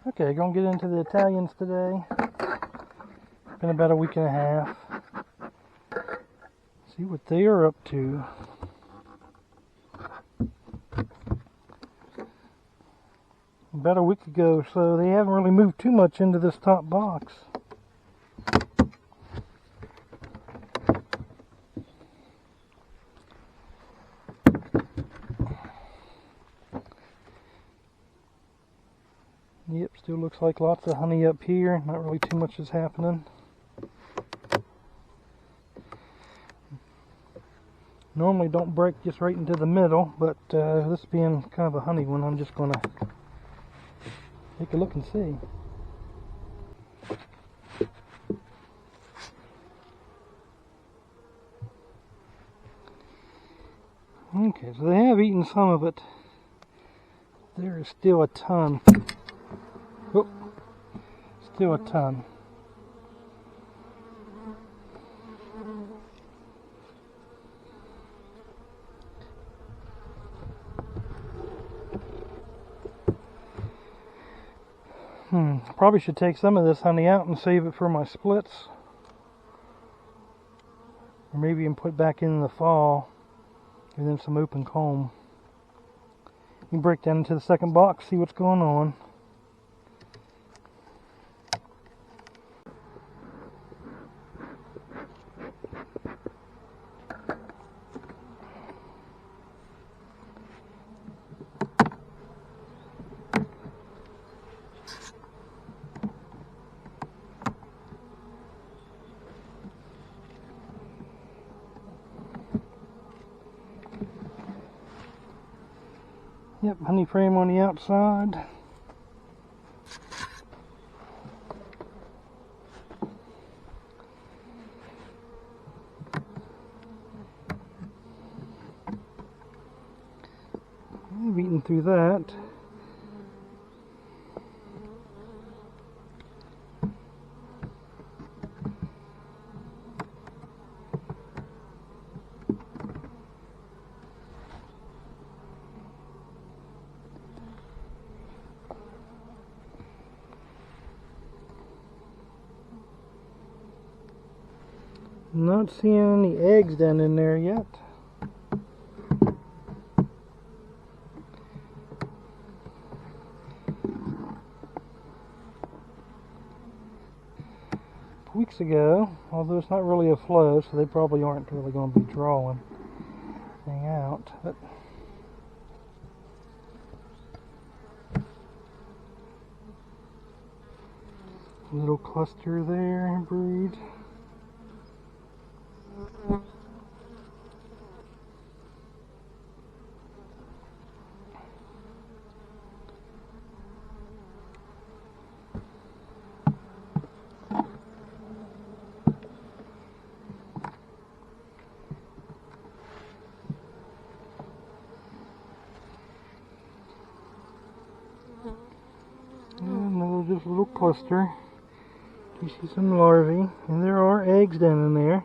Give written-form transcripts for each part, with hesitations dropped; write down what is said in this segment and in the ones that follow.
Okay, gonna get into the Italians today. Been about a week and a half. See what they are up to. About a week ago, so they haven't really moved too much into this top box. Yep, still looks like lots of honey up here. Not really too much is happening. Normally don't break just right into the middle, but this being kind of a honey one, I'm just going to take a look and see. Okay, so they have eaten some of it. There is still a ton. Oh, still a ton. Probably should take some of this honey out and save it for my splits. Or maybe even put back in the fall. And then some open comb. You can break down into the second box, see what's going on. Yep, honey frame on the outside. I've eaten through that. Not seeing any eggs down in there yet. Weeks ago, although it's not really a flow, so they probably aren't really going to be drawing anything out. But little cluster there, breed. Another just little cluster. You see some larvae, and there are eggs down in there.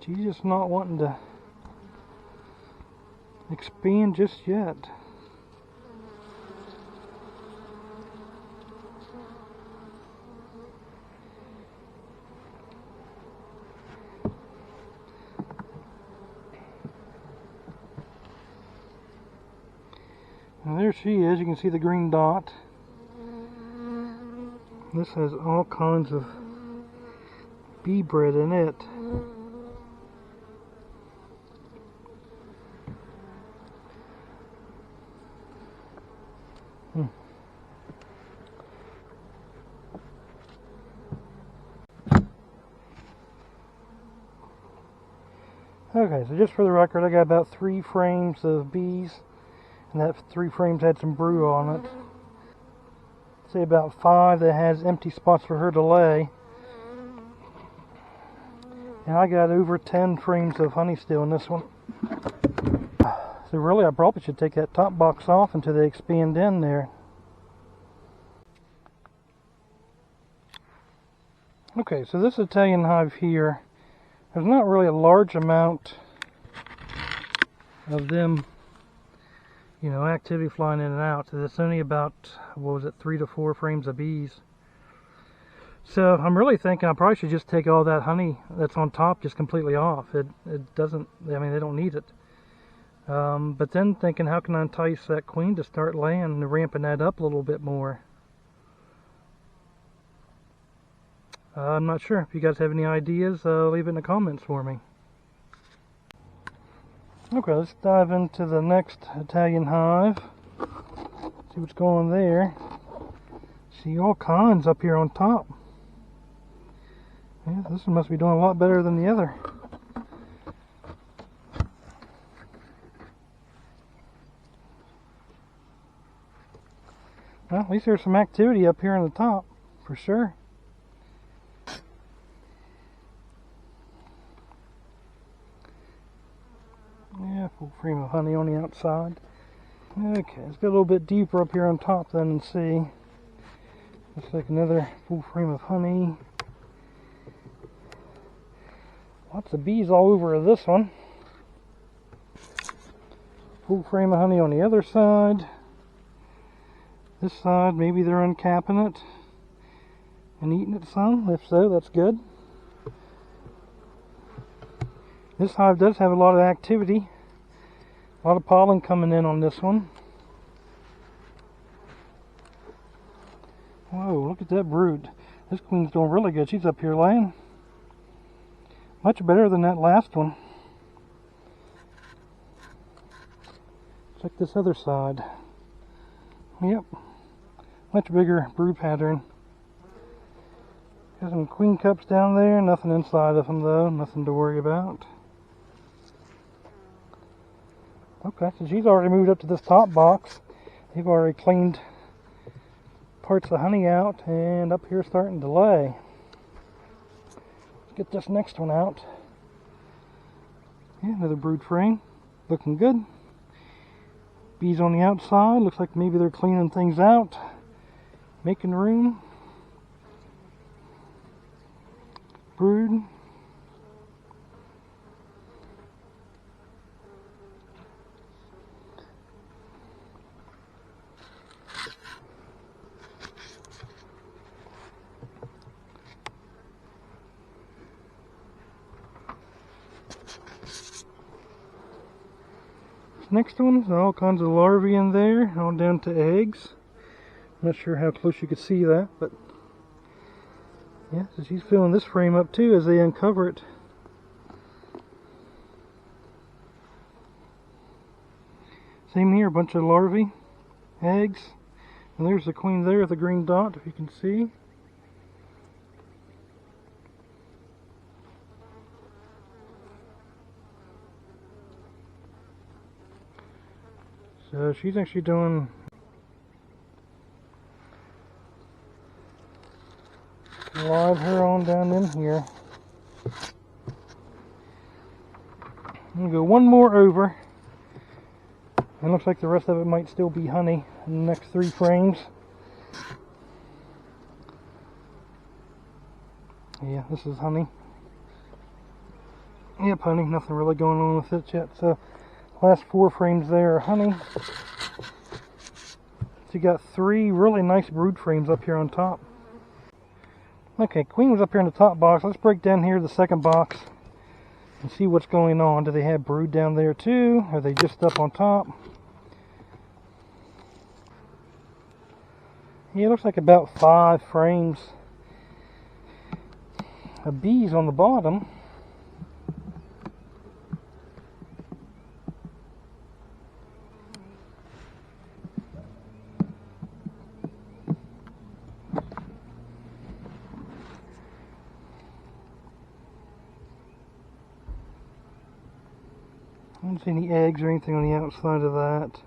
She's just not wanting to expand just yet. And there she is. You can see the green dot. This has all kinds of bee bread in it. Okay, so just for the record, I got about 3 frames of bees, and that 3 frames had some brood on it. Say about 5 that has empty spots for her to lay. And I got over 10 frames of honey still in this one. So really, I probably should take that top box off until they expand in there. Okay, so this Italian hive here, there's not really a large amount of them you know, activity flying in and out. It's only about, what was it, 3 to 4 frames of bees. So I'm really thinking I probably should just take all that honey that's on top just completely off. It doesn't, I mean, they don't need it. But then thinking, how can I entice that queen to start laying and ramping that up a little bit more? I'm not sure. If you guys have any ideas, leave it in the comments for me. Okay, let's dive into the next Italian hive. See what's going on there. See all kinds up here on top. Yeah, this one must be doing a lot better than the other. Well, at least there's some activity up here on the top, for sure. Yeah, full frame of honey on the outside. Okay, let's get a little bit deeper up here on top then and see. Looks like another full frame of honey. Lots of bees all over this one. Full frame of honey on the other side. This side, maybe they're uncapping it and eating it some. If so, that's good. This hive does have a lot of activity. A lot of pollen coming in on this one. Whoa, look at that brood. This queen's doing really good. She's up here laying. Much better than that last one. Check this other side. Yep. Much bigger brood pattern. Got some queen cups down there. Nothing inside of them though. Nothing to worry about. Okay, so she's already moved up to this top box. They've already cleaned parts of honey out and up here starting to lay. Let's get this next one out. Yeah, another brood frame. Looking good. Bees on the outside. Looks like maybe they're cleaning things out. Making room. Brood. Next one, all kinds of larvae in there, all down to eggs. I'm not sure how close you could see that, but yeah, so she's filling this frame up too as they uncover it. Same here, a bunch of larvae, eggs, and there's the queen there with the green dot, if you can see. So she's actually doing live her on down in here. I'm going to go one more over. It looks like the rest of it might still be honey in the next 3 frames. Yeah, this is honey. Yep, honey. Nothing really going on with it yet. So last 4 frames there are honey. So you got 3 really nice brood frames up here on top. Okay, queen was up here in the top box. Let's break down here to the second box and see what's going on. Do they have brood down there too? Are they just up on top? Yeah, it looks like about 5 frames of bees on the bottom. I don't see any eggs or anything on the outside of that.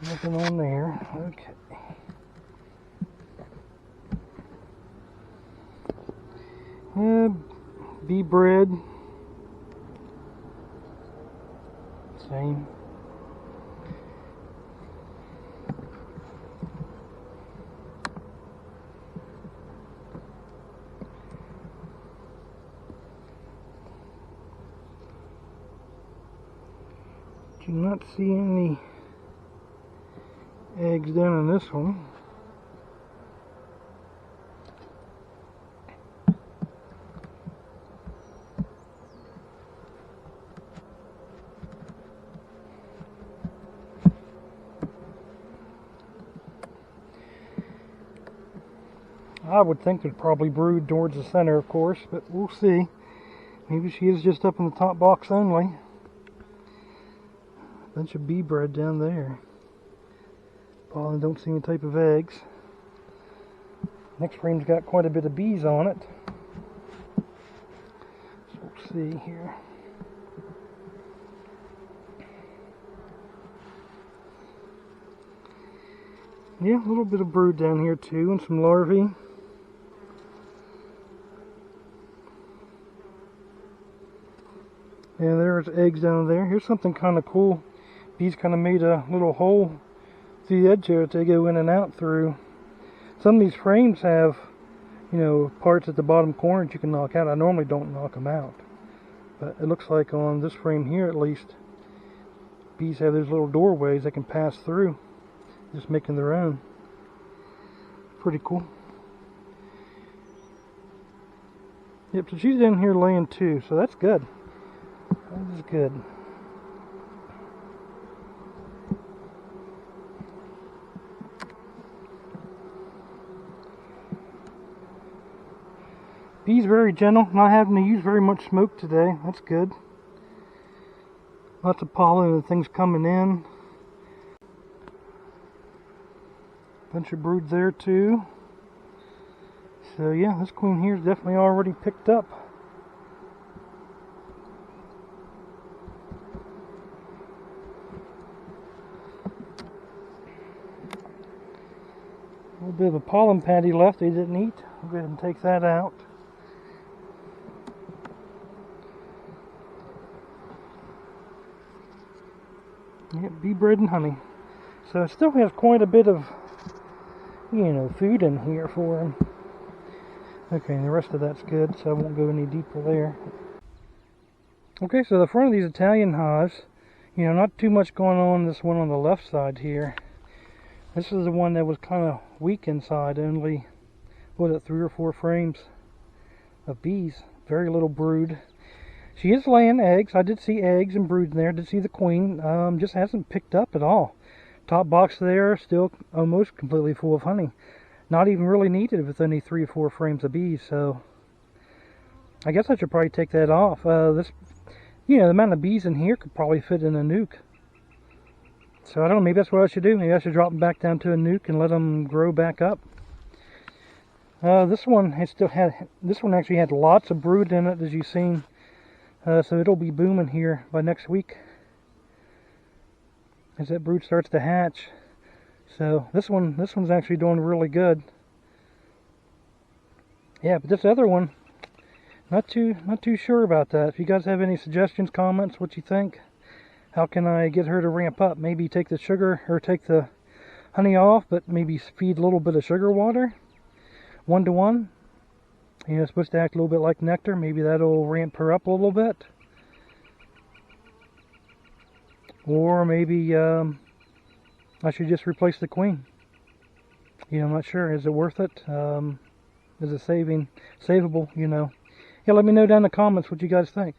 Nothing on there. Okay. Bee bread. Same. Do not see any eggs down in this one. I would think they'd probably brood towards the center, of course, but we'll see. Maybe she is just up in the top box only. Bunch of bee bread down there. Pollen, don't see any type of eggs. Next frame's got quite a bit of bees on it. So we'll see here. Yeah, a little bit of brood down here too, and some larvae. And there's eggs down there. Here's something kind of cool. Bees kind of made a little hole through the edge here that they go in and out through. Some of these frames have, you know, parts at the bottom corner that you can knock out. I normally don't knock them out, but it looks like on this frame here at least, bees have those little doorways they can pass through, just making their own. Pretty cool. Yep, so she's in here laying too, so that's good. That is good. Bees very gentle, not having to use very much smoke today. That's good. Lots of pollen and things coming in. Bunch of brood there too. So yeah, this queen here is definitely already picked up. A little bit of a pollen patty left they didn't eat. I'll go ahead and take that out. Yep, bee bread and honey. So it still has quite a bit of, you know, food in here for them. Okay, and the rest of that's good, so I won't go any deeper there. Okay, so the front of these Italian hives, you know, not too much going on this one on the left side here. This is the one that was kind of weak inside, only, what was it, 3 or 4 frames of bees. Very little brood. She is laying eggs. I did see eggs and brood in there. Did see the queen. Just hasn't picked up at all. Top box there, still almost completely full of honey. Not even really needed with only 3 or 4 frames of bees, so I guess I should probably take that off. This, you know, the amount of bees in here could probably fit in a nuke. So I don't know, maybe that's what I should do. Maybe I should drop them back down to a nuke and let them grow back up. This one actually had lots of brood in it, as you've seen. So it'll be booming here by next week as that brood starts to hatch. So this one's actually doing really good. Yeah, but this other one, not too sure about that. If you guys have any suggestions, comments, what you think? How can I get her to ramp up? Maybe take the sugar or take the honey off, but maybe feed a little bit of sugar water, 1-to-1. You know, it's supposed to act a little bit like nectar. Maybe that'll ramp her up a little bit. Or maybe I should just replace the queen. You know, I'm not sure. Is it worth it? Is it savable? You know. Yeah, let me know down in the comments what you guys think.